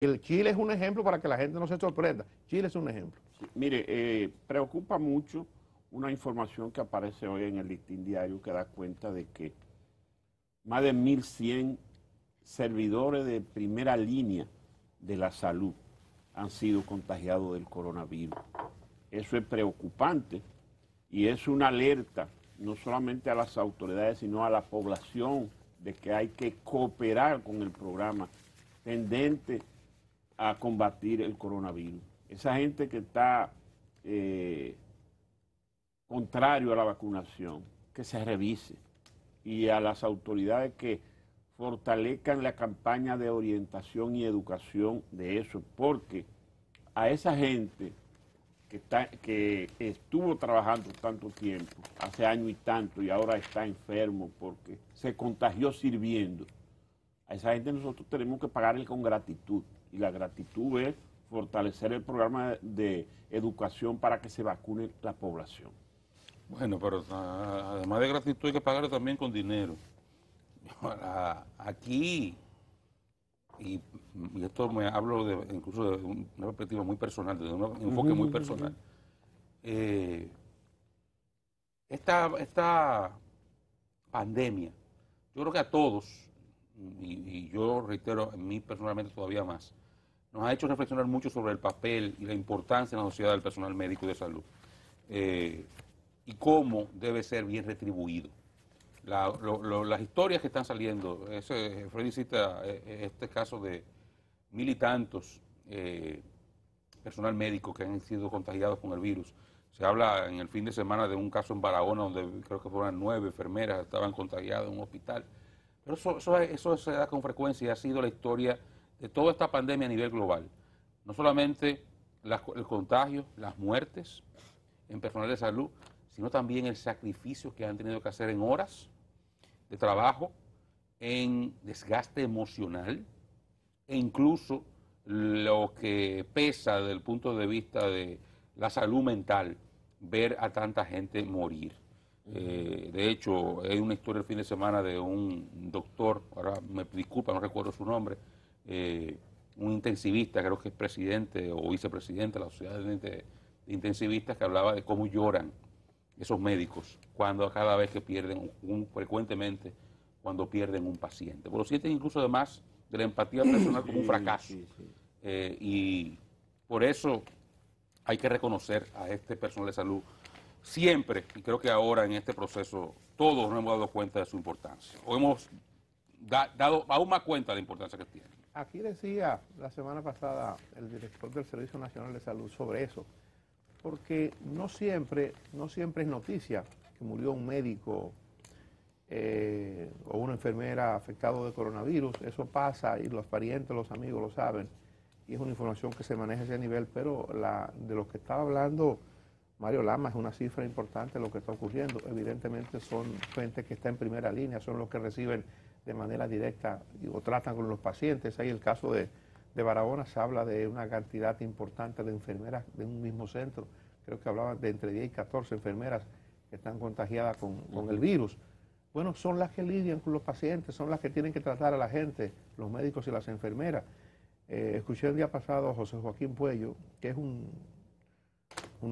El Chile es un ejemplo para que la gente no se sorprenda. Chile es un ejemplo. Sí, mire, preocupa mucho una información que aparece hoy en el Listín Diario que da cuenta de que más de 1.100 servidores de primera línea de la salud han sido contagiados del coronavirus. Eso es preocupante y es una alerta no solamente a las autoridades, sino a la población de que hay que cooperar con el programa tendente a combatir el coronavirus. Esa gente que está contrario a la vacunación, que se revise, y a las autoridades que fortalezcan la campaña de orientación y educación de eso, porque a esa gente que estuvo trabajando tanto tiempo, hace año y tanto, y ahora está enfermo porque se contagió sirviendo, a esa gente nosotros tenemos que pagarle con gratitud, y la gratitud es fortalecer el programa de educación para que se vacune la población. Bueno, pero además de gratitud hay que pagarle también con dinero. Aquí, y esto me hablo incluso de una perspectiva muy personal, de un enfoque muy personal. Esta pandemia, yo creo que a todos, y yo reitero, en mí personalmente todavía más, nos ha hecho reflexionar mucho sobre el papel y la importancia en la sociedad del personal médico y de salud, y cómo debe ser bien retribuido. Las historias que están saliendo, Freddy cita este caso de 1.000 y tantos personal médico que han sido contagiados con el virus. Se habla en el fin de semana de un caso en Barahona donde creo que fueron 9 enfermeras que estaban contagiadas en un hospital. Pero eso se da con frecuencia y ha sido la historia de toda esta pandemia a nivel global. No solamente el contagio, las muertes en personal de salud, sino también el sacrificio que han tenido que hacer en horas de trabajo, en desgaste emocional e incluso lo que pesa desde el punto de vista de la salud mental, ver a tanta gente morir. De hecho, hay una historia el fin de semana de un doctor, ahora me disculpa, no recuerdo su nombre, un intensivista, creo que es presidente o vicepresidente de la Sociedad de Intensivistas, que hablaba de cómo lloran esos médicos cuando cada vez que pierden, frecuentemente cuando pierden un paciente. Pero lo sienten incluso además de la empatía personal como un fracaso. Y por eso hay que reconocer a este personal de salud siempre, y creo que ahora en este proceso todos nos hemos dado cuenta de su importancia, o hemos dado aún más cuenta de la importancia que tiene. Aquí decía la semana pasada el director del Servicio Nacional de Salud sobre eso, porque no siempre es noticia que murió un médico o una enfermera afectado de coronavirus. Eso pasa y los parientes, los amigos lo saben, y es una información que se maneja a ese nivel, pero de lo que estaba hablando Mario Lama es una cifra importante lo que está ocurriendo. Evidentemente son gente que está en primera línea, son los que reciben de manera directa o tratan con los pacientes. Ahí el caso de Barahona se habla de una cantidad importante de enfermeras de un mismo centro. Creo que hablaban de entre 10 y 14 enfermeras que están contagiadas con el virus. Bueno, son las que lidian con los pacientes, son las que tienen que tratar a la gente, los médicos y las enfermeras. Escuché el día pasado a José Joaquín Puello, que es un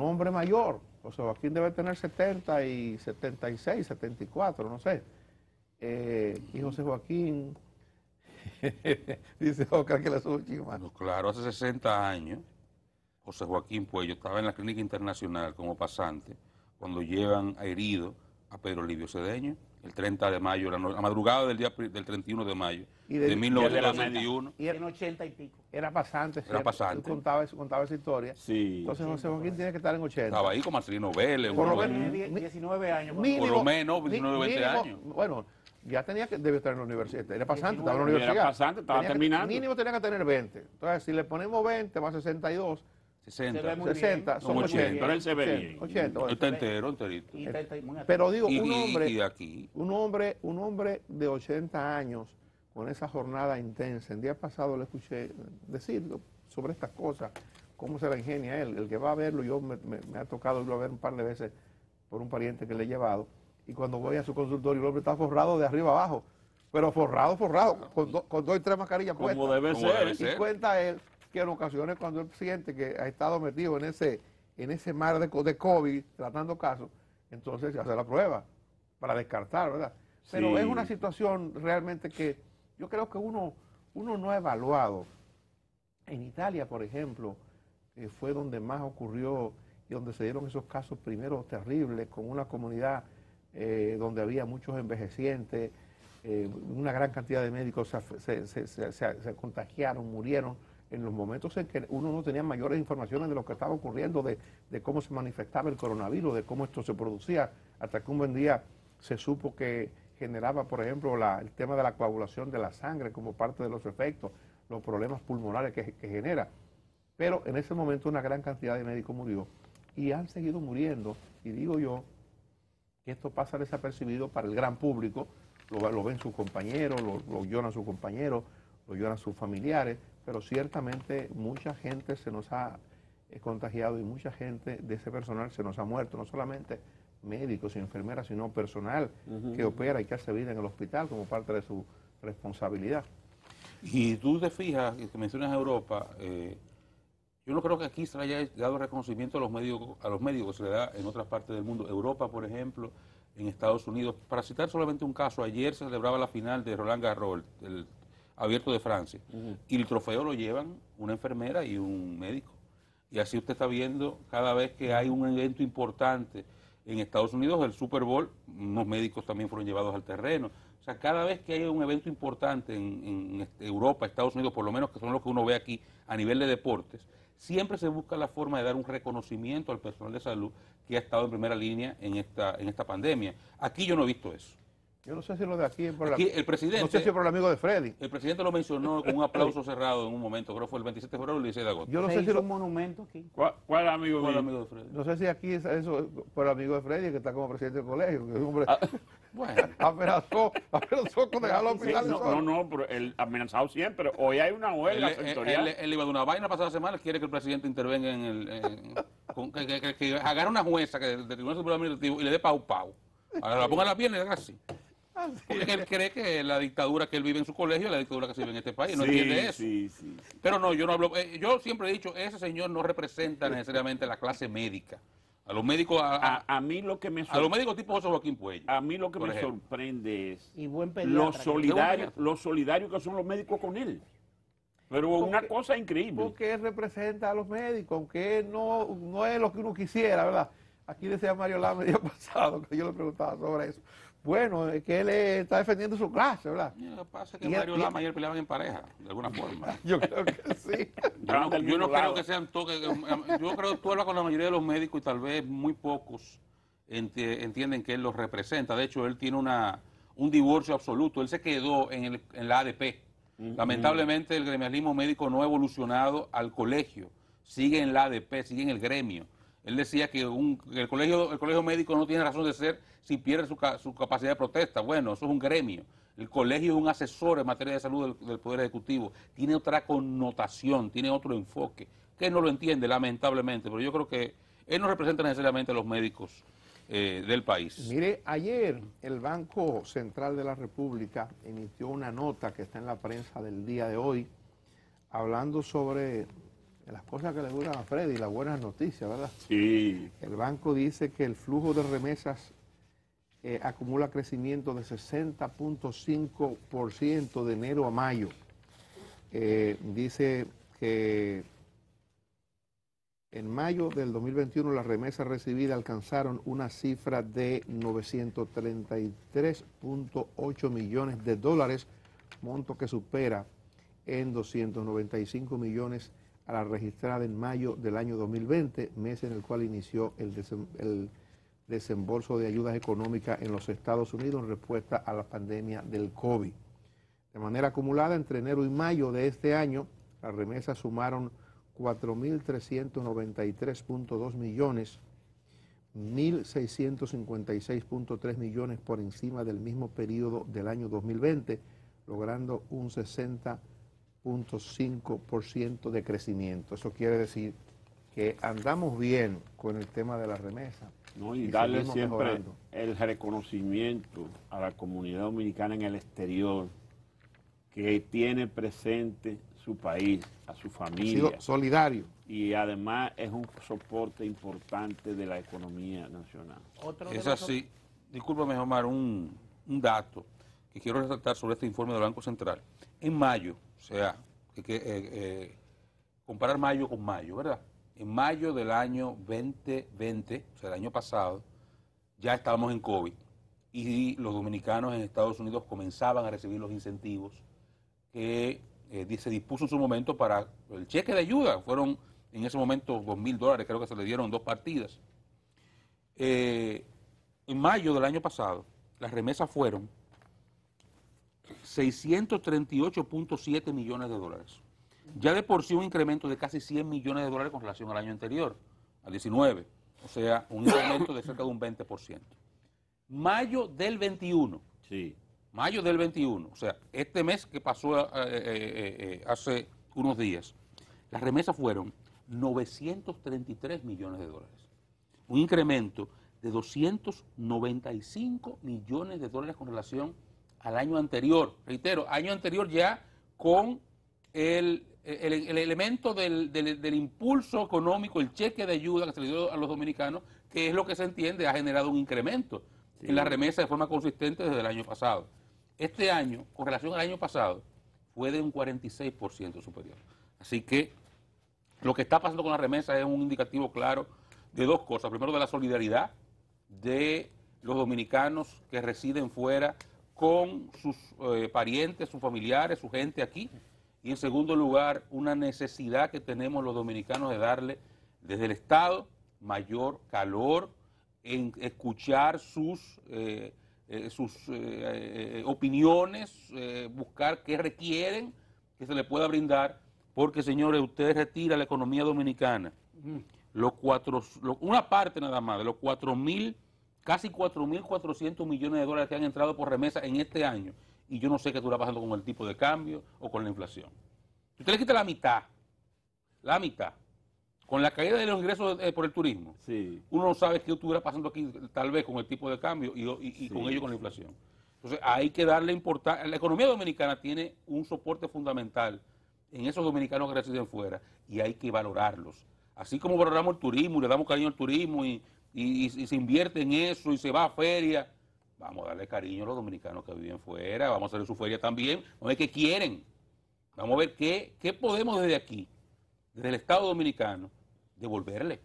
hombre mayor. José Joaquín debe tener 70 y 76, 74, no sé. Y José Joaquín dice Oscar que le sube chima. No, claro, hace 60 años José Joaquín Puello estaba en la Clínica Internacional como pasante cuando llevan a herido a Pedro Livio Cedeño el 30 de mayo, la madrugada del 31 de mayo de 1961. Y en 80 y pico. Era pasante. Era pasante. Él contaba esa historia. Sí. Entonces José Joaquín tiene que estar en 80. Estaba ahí con Marcelino Vélez. Por lo menos 19 años. Por lo menos 19, 20 años. Bueno, ya debió estar en la universidad. Era pasante, estaba en la universidad. Era pasante, estaba terminando. Mínimo tenía que tener 20. Entonces, si le ponemos 20 más 62... 60 son 80. Pero él se ve bien. 80. Está entero, enterito. Pero digo, un hombre de 80 años con esa jornada intensa. El día pasado le escuché decir sobre estas cosas, cómo se la ingenia él. El que va a verlo, yo me ha tocado irlo a ver un par de veces por un pariente que le he llevado. Y cuando voy a su consultorio, el hombre está forrado de arriba abajo, pero forrado, con dos y tres mascarillas puestas. Como debe Como ser. debe Y ser. cuenta él que en ocasiones cuando él siente que ha estado metido en ese mar de COVID, tratando casos, entonces se hace la prueba para descartar, ¿verdad? Pero Sí. es una situación realmente que yo creo que uno no ha evaluado. En Italia, por ejemplo, fue donde más ocurrió y donde se dieron esos casos primero terribles, con una comunidad donde había muchos envejecientes, una gran cantidad de médicos se contagiaron, murieron en los momentos en que uno no tenía mayores informaciones de lo que estaba ocurriendo, de cómo se manifestaba el coronavirus, de cómo esto se producía, hasta que un buen día se supo que generaba, por ejemplo, el tema de la coagulación de la sangre como parte de los efectos, los problemas pulmonares que genera. Pero en ese momento una gran cantidad de médicos murió y han seguido muriendo, y digo yo que esto pasa desapercibido para el gran público, lo ven sus compañeros, lo lloran sus compañeros, lo lloran sus familiares, pero ciertamente mucha gente se nos ha contagiado y mucha gente de ese personal se nos ha muerto, no solamente médicos y enfermeras, sino personal que opera y que hace vida en el hospital como parte de su responsabilidad. Y tú te fijas, que mencionas Europa, yo no creo que aquí se le haya dado reconocimiento a los médicos que se le da en otras partes del mundo. Europa, por ejemplo, en Estados Unidos. Para citar solamente un caso, ayer se celebraba la final de Roland Garros, el Abierto de Francia, y el trofeo lo llevan una enfermera y un médico. Y así usted está viendo, cada vez que hay un evento importante en Estados Unidos, el Super Bowl, unos médicos también fueron llevados al terreno. O sea, cada vez que hay un evento importante en Europa, Estados Unidos, por lo menos que son los que uno ve aquí a nivel de deportes, siempre se busca la forma de dar un reconocimiento al personal de salud que ha estado en primera línea en esta pandemia. Aquí yo no he visto eso. Yo no sé si lo de aquí es por Aquí el presidente, no sé si es por el amigo de Freddy. El presidente lo mencionó con un aplauso cerrado en un momento, creo que fue el 27 de febrero o el 16 de agosto. Yo no Se sé si hizo lo, un monumento aquí. ¿Cuál amigo ¿Cuál mío? amigo de Freddy? no sé si aquí es eso por el amigo de Freddy, que está como presidente del colegio, que es un hombre Bueno, amenazó con dejarlo al Sí, hospital. no, pero el amenazado siempre. Hoy hay una huelga sectorial. él iba de una vaina pasada semana, quiere que el presidente intervenga que agarre una jueza del Tribunal Superior Administrativo y le dé pau. Ahora la ponga en la pierna y le haga así. Porque él cree que la dictadura que él vive en su colegio es la dictadura que se vive en este país. No entiende eso. Sí. Pero no, yo no hablo. Yo siempre he dicho, ese señor no representa necesariamente la clase médica. A los médicos, A mí lo que me a los médicos tipo José Joaquín Puello. A mí lo que por me ejemplo. sorprende es Y buen lo pediatra. solidario que son los médicos con él. Pero una cosa increíble. Porque él representa a los médicos, aunque él no es lo que uno quisiera, ¿verdad? Aquí decía Mario Lama el día pasado, que yo le preguntaba sobre eso. Bueno, es que él está defendiendo su clase, ¿verdad? Lo que pasa es que Mario Lama y él peleaban en pareja, de alguna forma. Yo creo que sí. Yo no creo que sean toques. Yo creo que tú hablas con la mayoría de los médicos y tal vez muy pocos entienden que él los representa. De hecho, él tiene un divorcio absoluto. Él se quedó en la ADP. Lamentablemente, el gremialismo médico no ha evolucionado al colegio. Sigue en la ADP, sigue en el gremio. Él decía que el colegio médico no tiene razón de ser si pierde su capacidad de protesta. Bueno, eso es un gremio. El colegio es un asesor en materia de salud del Poder Ejecutivo. Tiene otra connotación, tiene otro enfoque, que él no lo entiende, lamentablemente. Pero yo creo que él no representa necesariamente a los médicos del país. Mire, ayer el Banco Central de la República emitió una nota que está en la prensa del día de hoy, hablando sobre las cosas que le gustan a Freddy, las buenas noticias, ¿verdad? Sí. El banco dice que el flujo de remesas acumula crecimiento de 60.5% de enero a mayo. Dice que en mayo del 2021 las remesas recibidas alcanzaron una cifra de 933.8 millones de dólares, monto que supera en 295 millones a la registrada en mayo del año 2020, mes en el cual inició el desembolso de ayudas económicas en los Estados Unidos en respuesta a la pandemia del COVID. De manera acumulada, entre enero y mayo de este año, las remesas sumaron 4.393.2 millones, 1.656.3 millones por encima del mismo periodo del año 2020, logrando un 60.5% de crecimiento. Eso quiere decir que andamos bien con el tema de la remesa. ¿No? Y Y darle seguimos siempre mejorando. el reconocimiento a la comunidad dominicana en el exterior, que tiene presente su país, a su Ha sido familia, solidario. y además es un soporte importante de la economía nacional. Es así. Discúlpame, Omar, un dato que quiero resaltar sobre este informe del Banco Central. En mayo, o sea, comparar mayo con mayo, ¿verdad? En mayo del año 2020, o sea, el año pasado, ya estábamos en COVID y los dominicanos en Estados Unidos comenzaban a recibir los incentivos que se dispuso en su momento para el cheque de ayuda. Fueron en ese momento $2,000, creo que se le dieron 2 partidas. En mayo del año pasado, las remesas fueron 638.7 millones de dólares. Ya de por sí un incremento de casi 100 millones de dólares con relación al año anterior, al 19. O sea, un incremento de cerca de un 20%. Mayo del 21. Sí. Mayo del 21, o sea, este mes que pasó hace unos días, las remesas fueron 933 millones de dólares. Un incremento de 295 millones de dólares con relación al año anterior. Reitero, año anterior ya con el elemento del impulso económico, el cheque de ayuda que se le dio a los dominicanos, que es lo que se entiende ha generado un incremento en la remesa de forma consistente desde el año pasado. Este año, con relación al año pasado, fue de un 46% superior. Así que lo que está pasando con la remesa es un indicativo claro de dos cosas. Primero, de la solidaridad de los dominicanos que residen fuera con sus parientes, sus familiares, su gente aquí. Y en segundo lugar, una necesidad que tenemos los dominicanos de darle desde el Estado mayor calor en escuchar sus opiniones, buscar qué requieren que se le pueda brindar, porque señores, usted retira la economía dominicana, una parte nada más de los 4.000, casi 4.400 millones de dólares que han entrado por remesa en este año, y yo no sé qué está pasando con el tipo de cambio o con la inflación. Si usted le quita la mitad, con la caída de los ingresos por el turismo, Sí. uno no sabe qué estuviera pasando aquí, tal vez con el tipo de cambio y Sí, con ello con la inflación. Entonces hay que darle importancia. La economía dominicana tiene un soporte fundamental en esos dominicanos que residen fuera y hay que valorarlos. Así como valoramos el turismo y le damos cariño al turismo y se invierte en eso y se va a feria, vamos a darle cariño a los dominicanos que viven fuera, vamos a hacer su feria también, vamos a ver qué quieren, vamos a ver qué podemos desde aquí, desde el Estado Dominicano, devolverle,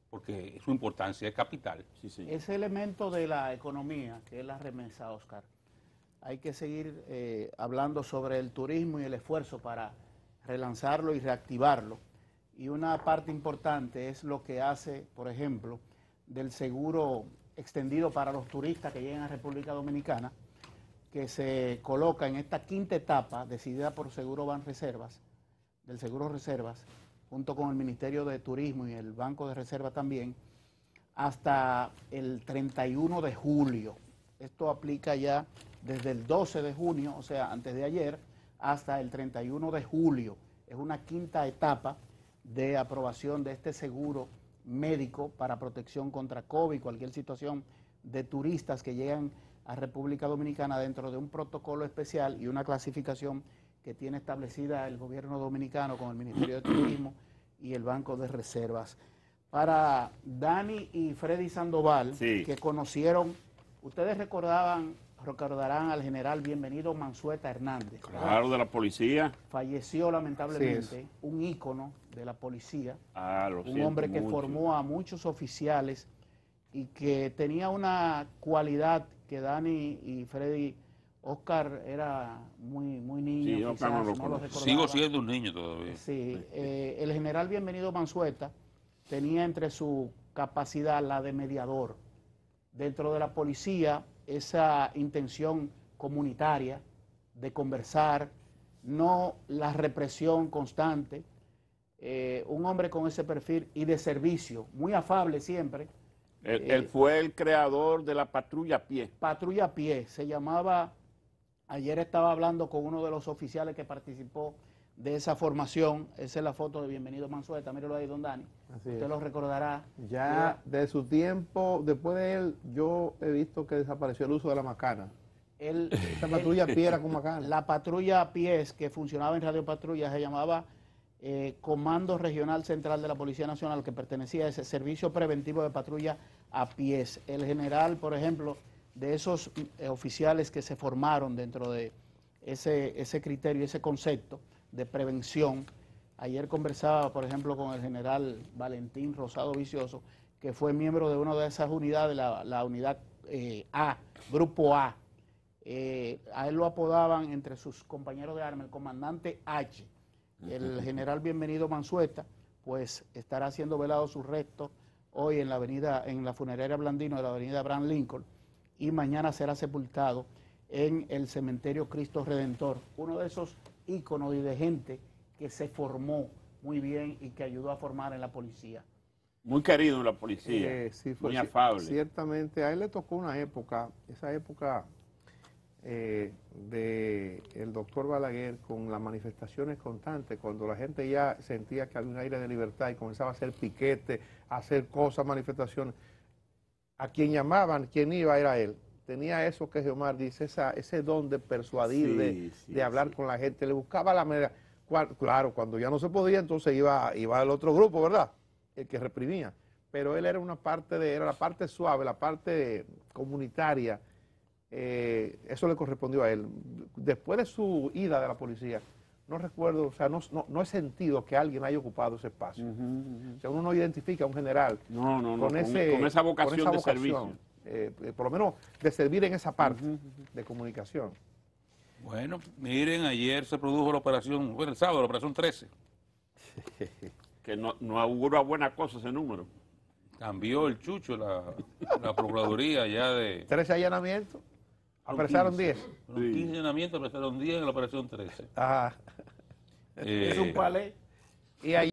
porque su importancia es capital. Sí, sí. Ese elemento de la economía, que es la remesa, Oscar, hay que seguir hablando sobre el turismo y el esfuerzo para relanzarlo y reactivarlo. Y una parte importante es lo que hace, por ejemplo, del seguro extendido para los turistas que llegan a República Dominicana, que se coloca en esta quinta etapa, decidida por Seguro Banreservas, del Seguro Reservas, junto con el Ministerio de Turismo y el Banco de Reserva también, hasta el 31 de julio. Esto aplica ya desde el 12 de junio, o sea, antes de ayer, hasta el 31 de julio. Es una quinta etapa de aprobación de este seguro médico para protección contra COVID, cualquier situación de turistas que llegan a República Dominicana dentro de un protocolo especial y una clasificación que tiene establecida el gobierno dominicano con el Ministerio de Turismo y el Banco de Reservas. Para Dani y Freddy Sandoval, Sí. que conocieron, ustedes recordarán al general Bienvenido Mansueta Hernández. Claro, de la policía. Falleció lamentablemente, Sí, un ícono de la policía, Lo un siento hombre que mucho. formó a muchos oficiales y que tenía una cualidad que Dani y Freddy, Oscar era muy niño, Sí, Oscar no lo conoce. recordaba. Sigo siendo un niño todavía. Sí, el general Bienvenido Mansueta tenía entre su capacidad la de mediador. Dentro de la policía, esa intención comunitaria de conversar, no la represión constante, un hombre con ese perfil y de servicio, muy afable siempre. Él fue el creador de la patrulla a pie. Patrulla a pie, se llamaba, ayer estaba hablando con uno de los oficiales que participó de esa formación. Esa es la foto de Bienvenido Mansueta, míralo ahí, don Dani. Así Usted es. lo recordará. Ya de su tiempo, después de él, yo he visto que desapareció el uso de la macana. Esa patrulla a pie era con macana. La patrulla a pies que funcionaba en Radio Patrulla se llamaba Comando Regional Central de la Policía Nacional, que pertenecía a ese servicio preventivo de patrulla a pies. El general, por ejemplo, de esos oficiales que se formaron dentro de ese criterio, ese concepto de prevención. Ayer conversaba, por ejemplo, con el general Valentín Rosado Vicioso, que fue miembro de una de esas unidades, la unidad A, Grupo A. A él lo apodaban entre sus compañeros de armas el comandante H. El general Bienvenido Mansueta, pues estará siendo velado sus restos hoy en la funeraria Blandino de la avenida Abraham Lincoln, y mañana será sepultado en el cementerio Cristo Redentor, uno de esos íconos y de gente que se formó muy bien y que ayudó a formar en la policía. Muy querido en la policía, Sí, muy afable. Ciertamente, a él le tocó una época, esa época del doctor Balaguer, con las manifestaciones constantes, cuando la gente ya sentía que había un aire de libertad y comenzaba a hacer piquete, a hacer cosas, manifestaciones. A quien llamaban, quien iba era él. Tenía eso que Geomar dice, ese don de persuadir, de hablar con la gente, le buscaba la manera. Claro, cuando ya no se podía, entonces iba al otro grupo, ¿verdad? El que reprimía. Pero él era era la parte suave, la parte comunitaria. Eso le correspondió a él. Después de su ida de la policía, no recuerdo, o sea, no he sentido que alguien haya ocupado ese espacio. O sea, uno no identifica a un general con esa vocación de servicio. Por lo menos de servir en esa parte de comunicación. Bueno, miren, ayer se produjo la operación, bueno, el sábado, la operación 13. Que no augura buena cosa ese número. Cambió el chucho la Procuraduría ya de... 13 allanamientos, apresaron 10. Fueron 15 allanamientos, apresaron 10 en la operación 13. Ajá. Es un palé. Y ahí